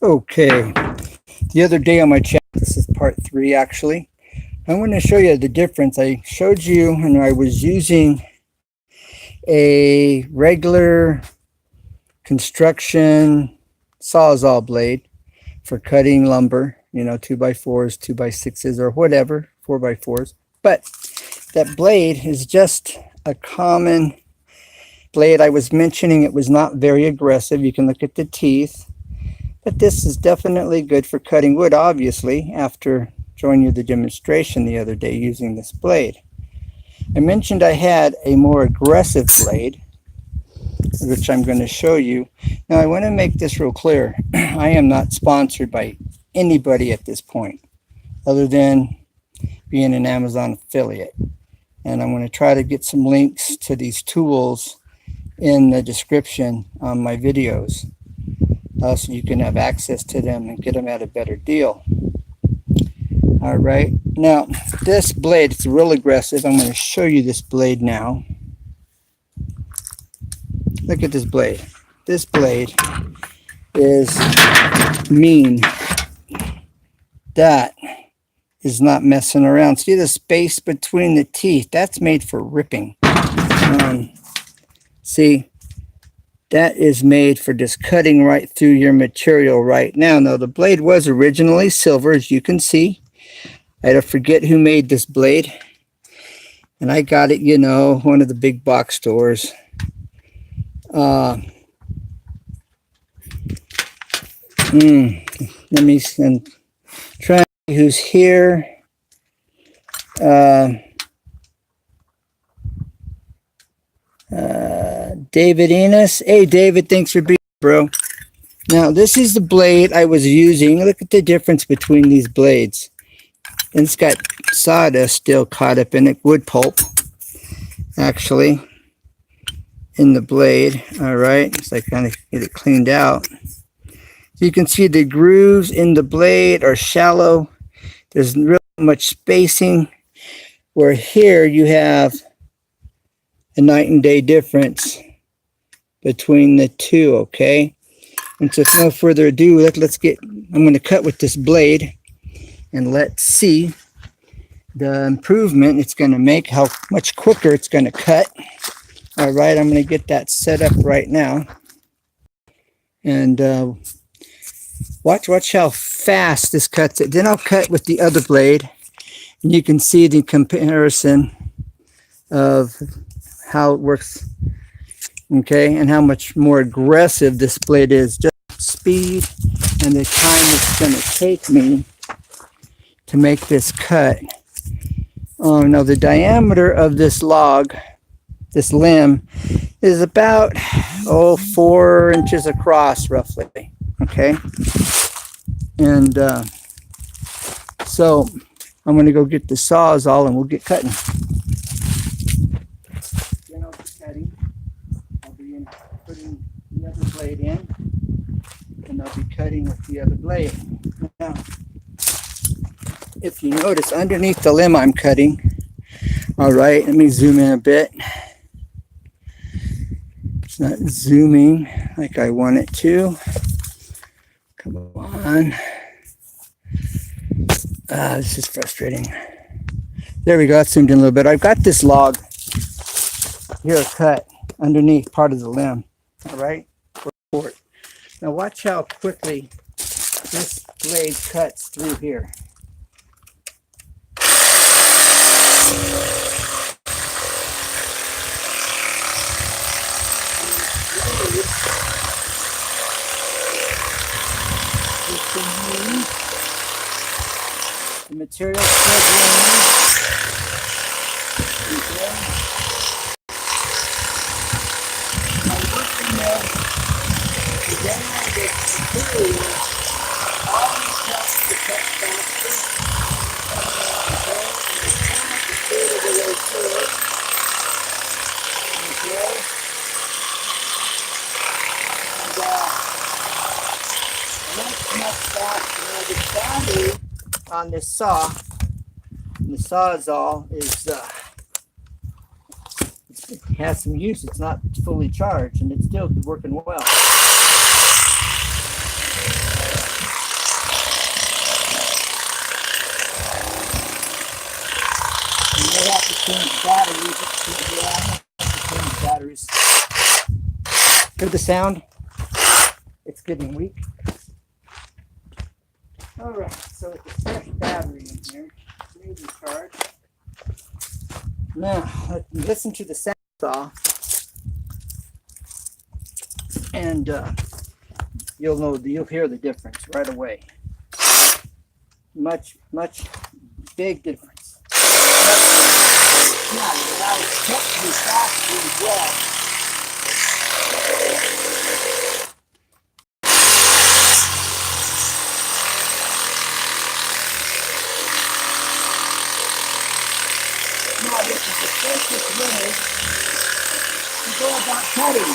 Okay, the other day on my channel, this is part 3 actually, I want to show you the difference. I showed you and I was using a regular construction Sawzall blade for cutting lumber, you know, 2x4s, 2x6s, or whatever, 4x4s. But that blade is just a common blade. I was mentioning it was not very aggressive. You can look at the teeth. But this is definitely good for cutting wood, obviously, after showing you the demonstration the other day using this blade. I mentioned I had a more aggressive blade, which I'm going to show you. Now, I want to make this real clear. I am not sponsored by anybody at this point, other than being an Amazon affiliate. And I'm going to try to get some links to these tools in the description on my videos. So you can have access to them and get them at a better deal. All right, now this blade, it's real aggressive. I'm going to show you this blade now. Look at this blade. This blade is mean. That is not messing around. See the space between the teeth? That's made for ripping. See? That is made for just cutting right through your material right now. Now, the blade was originally silver, as you can see. I forget who made this blade. And I got it, you know, one of the big box stores. Let me try to see who's here. David Enos. Hey, David, thanks for being here, bro. Now, this is the blade I was using. Look at the difference between these blades. And it's got sawdust still caught up in it, wood pulp, actually, in the blade. All right, so I kind of get it cleaned out. So you can see the grooves in the blade are shallow. There's really much spacing, where here you have a night and day difference between the two, okay? And so with no further ado, let's get, I'm going to cut with this blade and let's see the improvement it's going to make, how much quicker it's going to cut. All right, I'm going to get that set up right now. And watch how fast this cuts it. Then I'll cut with the other blade and you can see the comparison of how it works. Okay, and how much more aggressive this blade is. Just speed and the time it's going to take me to make this cut. Oh, now the diameter of this log, this limb, is about 4 inches across, roughly. Okay, and so I'm going to go get the Sawzall and we'll get cutting. Then I'll be cutting. Putting the other blade in, and I'll be cutting with the other blade. Now, if you notice, underneath the limb I'm cutting, all right, let me zoom in a bit. It's not zooming like I want it to. Come on. This is frustrating. There we go, that's zoomed in a little bit. I've got this log here cut underneath part of the limb. All right, forward. Now watch how quickly this blade cuts through here. The material on this saw, the Sawzall is it has some use. It's not fully charged and it's still working well. Hear the sound? It's getting weak. All right, so it's a fresh battery in here. Maybe charge. Now, listen to the sound saw, and you'll hear the difference right away. Much big difference. Yeah, it allows cut to be faster as well. Now, this is the safest way to go about cutting.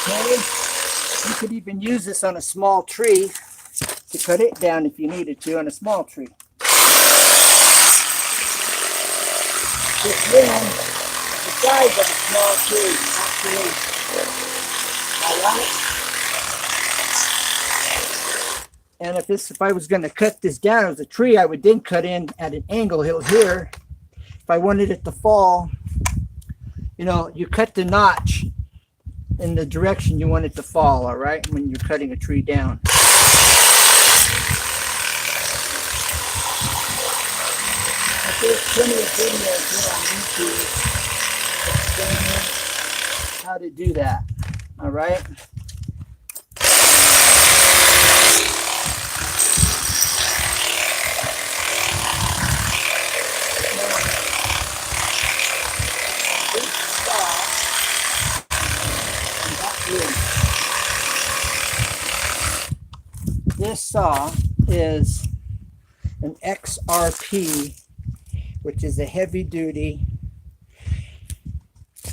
Okay, you could even use this on a small tree to cut it down if you needed to on a small tree. This rim is the size of a small tree, actually. Alright? And if I was going to cut this down as a tree, I would then cut in at an angle here. If I wanted it to fall, you know, you cut the notch in the direction you want it to fall, all right, when you're cutting a tree down. There's plenty of videos here on YouTube explaining how to do that, all right? This saw is an XRP, which is a heavy-duty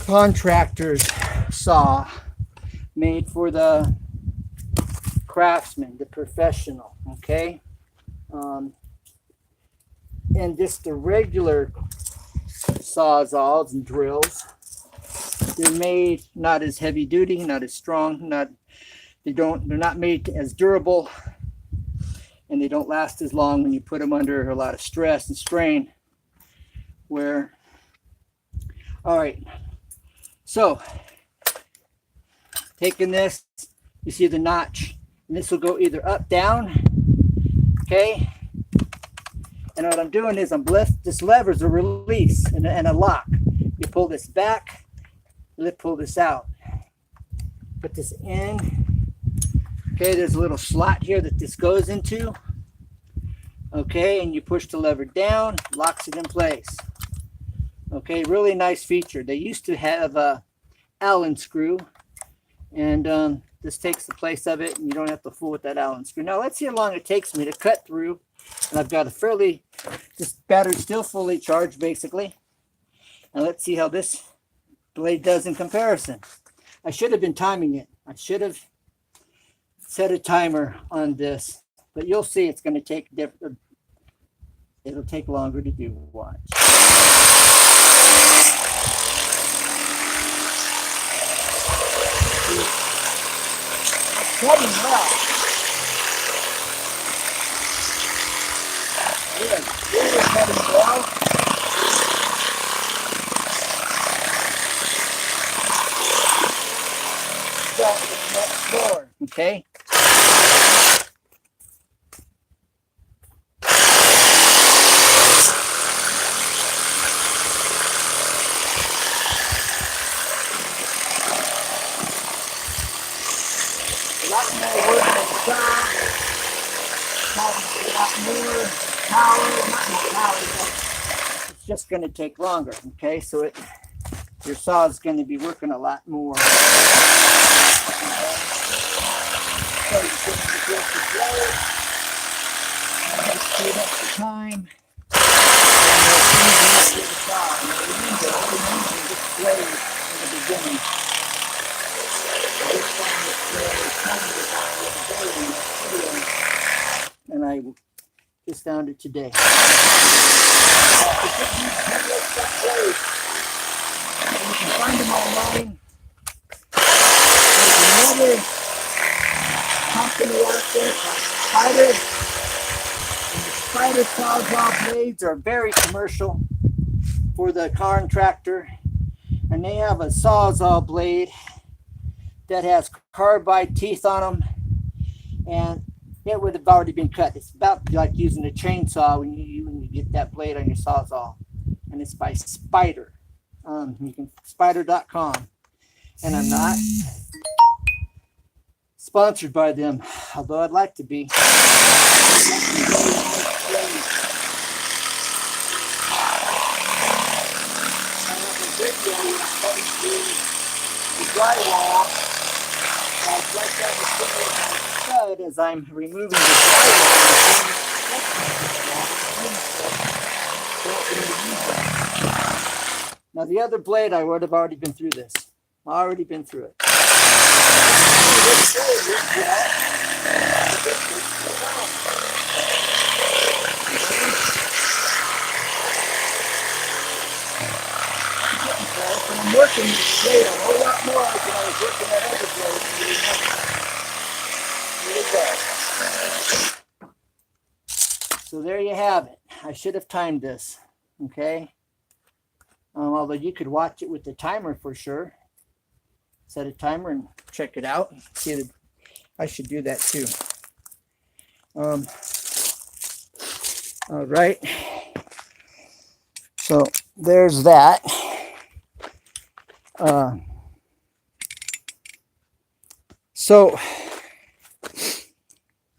contractor's saw made for the craftsman, the professional, okay? And just the regular sawzalls and drills, they're made not as heavy-duty, not as strong, they're not made as durable, and they don't last as long when you put them under a lot of stress and strain. All right, so taking this, you see the notch, and this will go either up, down, okay? And what I'm doing is this lever is a release and a lock. You pull this back, pull this out, put this in. Okay, there's a little slot here that this goes into. Okay, and you push the lever down, locks it in place. Okay, really nice feature. They used to have a Allen screw, and this takes the place of it, and you don't have to fool with that Allen screw. Now let's see how long it takes me to cut through. And I've got this battery's still fully charged basically. And let's see how this blade does in comparison. I should have been timing it. I should have set a timer on this, but you'll see it's going to take different. It'll take longer to do. Watch. Cutting well. Really cutting well. So it's much slower. Okay. A lot more work on the job. A lot more power, not more power, but it's just going to take longer. Okay, so your saw is going to be working a lot more. So you can adjust the blade, and speed up the time, and you'll the saw. Now remember, I've been using this blade in the beginning. This one is and I just found it today. You can find them online. There's another company out there called Spider, and the Spider Sawzall blades are very commercial for the contractor, and they have a Sawzall blade that has carbide teeth on them, and it would have already been cut. It's about like using a chainsaw when you get that blade on your Sawzall, and it's by Spider. You can spider.com, and I'm not sponsored by them, although I'd like to be. Drywall, as I'm removing the drywall. Now the other blade, I would have already been through this. Already been through it. I'm working this blade a whole lot more than I was working that other blade. Here we go. So there you have it. I should have timed this. Okay. Although you could watch it with the timer for sure. Set a timer and check it out. See the, I should do that too. All right. So there's that. So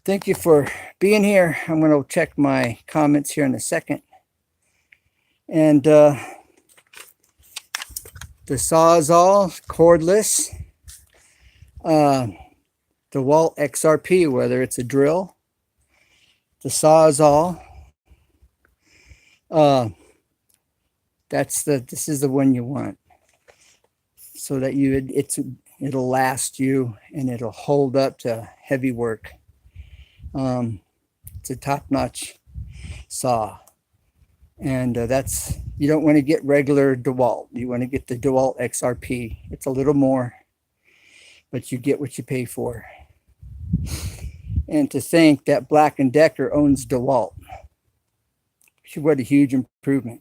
thank you for being here. I'm going to check my comments here in a second. And the Sawzall cordless DeWalt XRP, whether it's a drill, the Sawzall, this is the one you want, so that it'll last you and it'll hold up to heavy work. It's a top-notch saw, and you don't want to get regular DeWalt. You want to get the DeWalt XRP. It's a little more, but you get what you pay for. And to think that Black & Decker owns DeWalt, what a huge improvement.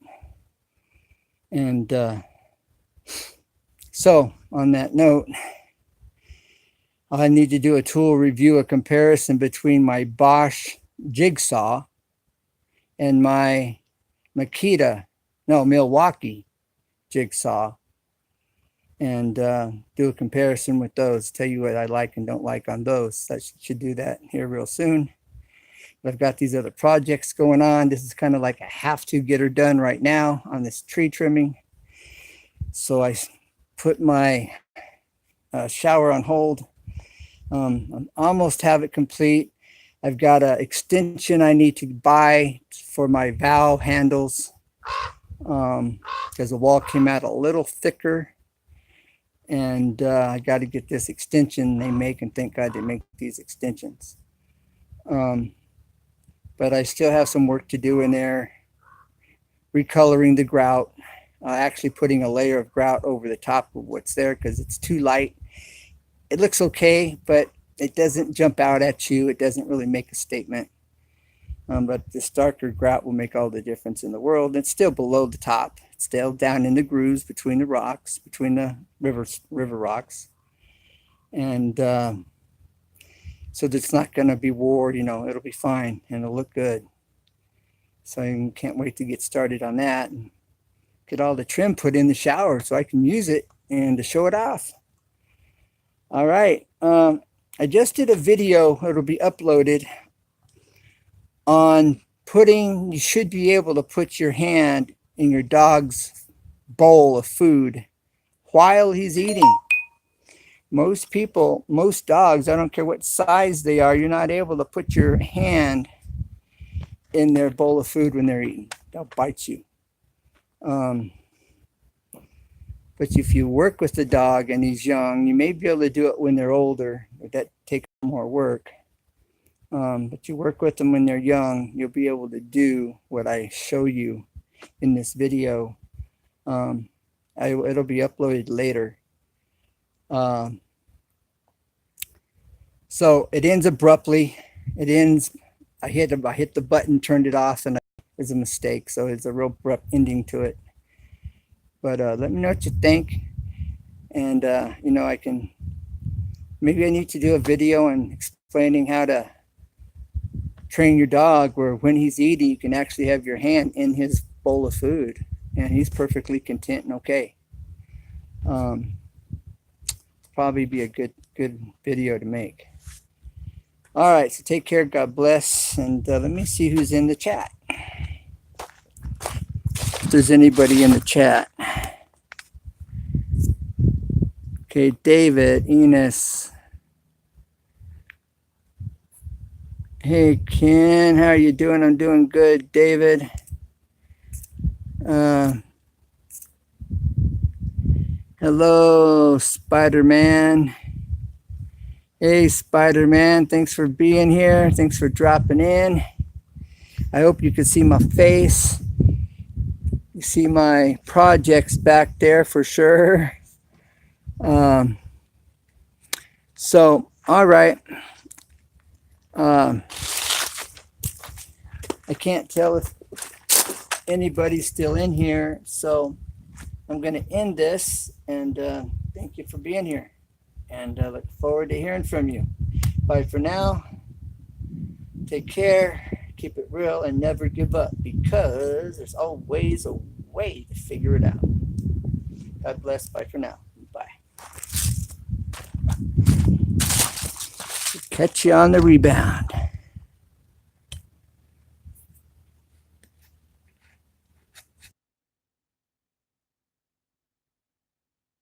And so on that note, I need to do a tool review, a comparison between my Bosch jigsaw and my Milwaukee jigsaw, and do a comparison with those. Tell you what I like and don't like on those. I should do that here real soon. But I've got these other projects going on. This is kind of like a have to get her done right now on this tree trimming. So I put my shower on hold. I almost have it complete. I've got an extension I need to buy for my valve handles, because the wall came out a little thicker, and I got to get this extension they make, and thank God they make these extensions. But I still have some work to do in there, recoloring the grout, actually putting a layer of grout over the top of what's there because it's too light. It looks okay, but it doesn't jump out at you. It doesn't really make a statement. But this darker grout will make all the difference in the world. It's still below the top. It's still down in the grooves between the rocks, between the river rocks. And so it's not going to be wore, it'll be fine and it'll look good. So I can't wait to get started on that and get all the trim put in the shower so I can use it and to show it off. All right. I just did a video. It'll be uploaded on you should be able to put your hand in your dog's bowl of food while he's eating. Most dogs, I don't care what size they are, you're not able to put your hand in their bowl of food when they're eating. They'll bite you. But if you work with the dog and he's young, you may be able to do it when they're older. That takes more work. But you work with them when they're young, you'll be able to do what I show you in this video. It'll be uploaded later. So it ends abruptly. It ends I hit the button, turned it off, and it was a mistake. So it's a real abrupt ending to it. But let me know what you think. And, you know, maybe I need to do a video and explaining how to train your dog where when he's eating, you can actually have your hand in his bowl of food and he's perfectly content and okay. Probably be a good video to make. All right, so take care. God bless. And let me see who's in the chat. If there's anybody in the chat. Okay, David, Enos. Hey, Ken, how are you doing? I'm doing good, David. Hello, Spider-Man. Hey, Spider-Man, thanks for being here. Thanks for dropping in. I hope you can see my face. You see my projects back there for sure. So, all right. I can't tell if anybody's still in here, so I'm going to end this, and thank you for being here, and look forward to hearing from you. Bye for now. Take care, keep it real, and never give up, because there's always a way to figure it out. God bless. Bye for now. Bye. Catch you on the rebound.